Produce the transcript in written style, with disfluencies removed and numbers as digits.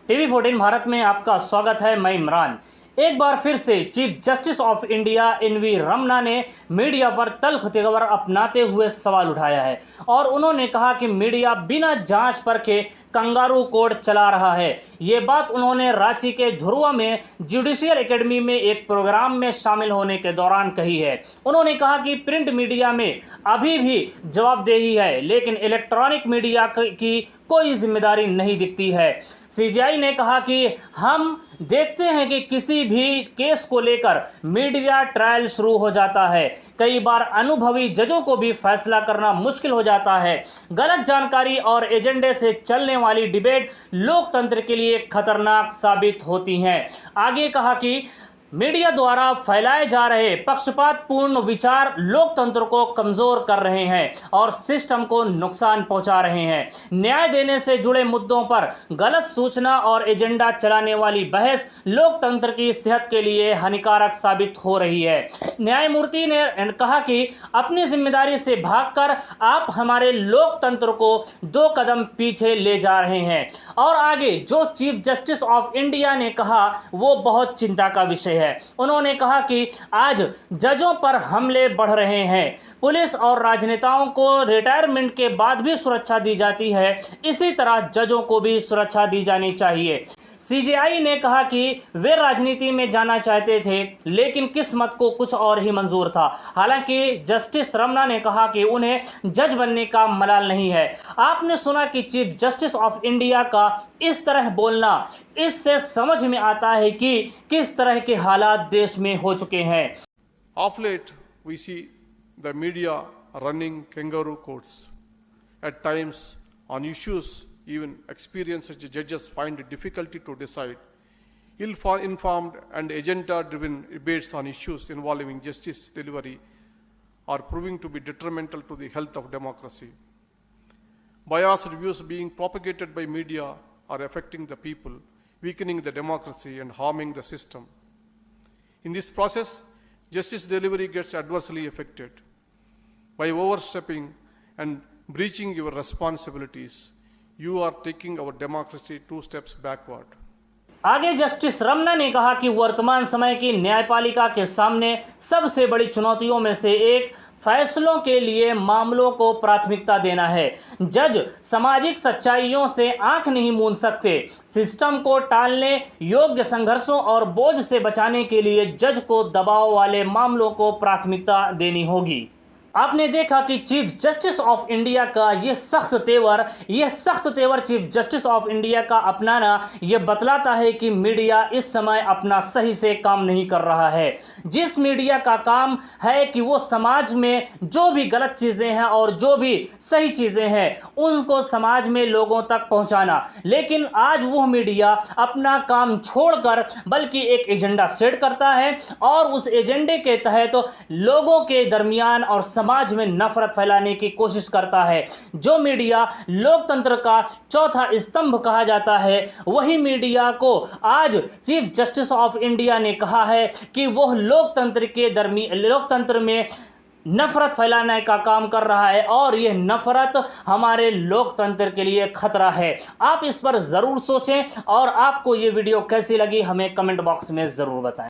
TV 14 Bharat में आपका स्वागत है। मैं इमरान। एक बार फिर से chief justice of India NV Ramana ने मीडिया पर तल्ख तेवर अपनाते हुए सवाल उठाया है और उन्होंने कहा कि मीडिया बिना जांच परखे कंगारू कोर्ट चला रहा है। ये बात उन्होंने रांची के धुरुआ में जुडिशियल एकेडमी में एक प्रोग्राम में शामिल होने के दौरान कही है। उन्होंने कहा कि प्रिंट मीडिया में अभी भी जवाबदेही है, लेकिन इलेक्ट्रॉनिक मीडिया की कोई जिम्मेदारी नहीं दिखती है। सीजीआई ने कहा कि हम देखते हैं कि किसी भी केस को लेकर मीडिया ट्रायल शुरू हो जाता है। कई बार अनुभवी जजों को भी फैसला करना मुश्किल हो जाता है। गलत जानकारी और एजेंडे से चलने वाली डिबेट लोकतंत्र के लिए खतरनाक साबित होती हैं। आगे कहा कि मीडिया द्वारा फैलाए जा रहे पक्षपातपूर्ण विचार लोकतंत्र को कमजोर कर रहे हैं और सिस्टम को नुकसान पहुंचा रहे हैं। न्याय देने से जुड़े मुद्दों पर गलत सूचना और एजेंडा चलाने वाली बहस लोकतंत्र की सेहत के लिए हानिकारक साबित हो रही है। न्यायमूर्ति ने कहा कि अपनी जिम्मेदारी से भागकर आप हमारे लोकतंत्र को 2 कदम पीछे ले जा रहे हैं। और आगे जो चीफ जस्टिस ऑफ इंडिया ने कहा वो बहुत चिंता का विषय है। उन्होंने कहा कि आज जजों पर हमले बढ़ रहे हैं। पुलिस और राजनेताओं को रिटायरमेंट के बाद भी सुरक्षा दी जाती है, इसी तरह जजों को भी सुरक्षा दी जानी चाहिए। सीजीआई ने कहा कि वे राजनीति में जाना चाहते थे, लेकिन किस्मत को कुछ और ही मंजूर था। हालांकि जस्टिस रमन्ना ने कहा कि उन्हें जज बनने का मलाल नहीं है। आपने सुना कि चीफ जस्टिस ऑफ इंडिया का इस तरह बोलना, इससे समझ में आता है कि किस तरह के हालात देश में हो चुके हैं। Of late, we see the media running kangaroo courts. At times, on issues even experienced judges find it difficulty to decide. Ill-informed and agenda-driven debates on issues involving justice delivery are proving to be detrimental to the health of democracy. Biased views being propagated by media are affecting the people, weakening the democracy and harming the system. In this process, justice delivery gets adversely affected. By overstepping and breaching your responsibilities, you are taking our democracy 2 steps backward. आगे justice Ramana ने कहा कि वर्तमान समय की न्यायपालिका के सामने सबसे बड़ी चुनौतियों में से एक फैसलों के लिए मामलों को प्राथमिकता देना है। जज सामाजिक सच्चाइयों से आंख नहीं मूंद सकते। सिस्टम को टालने योग्य संघर्षों और बोझ से बचाने के लिए जज को दबाव वाले मामलों को प्राथमिकता देनी होगी। आपने देखा कि चीफ जस्टिस ऑफ इंडिया का ये सख्त तेवर चीफ जस्टिस ऑफ इंडिया का अपनाना ये बतलाता है कि मीडिया इस समय अपना सही से काम नहीं कर रहा है। जिस मीडिया का काम है कि वो समाज में जो भी गलत चीज़ें हैं और जो भी सही चीज़ें हैं उनको समाज में लोगों तक पहुंचाना, लेकिन आज वो मीडिया अपना काम छोड़कर बल्कि एक एजेंडा सेट करता है और उस एजेंडे के तहत लोगों के दरमियान और समाज में नफरत फैलाने की कोशिश करता है। जो मीडिया लोकतंत्र का चौथा स्तंभ कहा जाता है, वही मीडिया को आज चीफ जस्टिस ऑफ इंडिया ने कहा है कि वह लोकतंत्र में नफरत फैलाने का काम कर रहा है और यह नफरत हमारे लोकतंत्र के लिए खतरा है। आप इस पर ज़रूर सोचें और आपको ये वीडियो कैसी लगी हमें कमेंट बॉक्स में ज़रूर बताएं।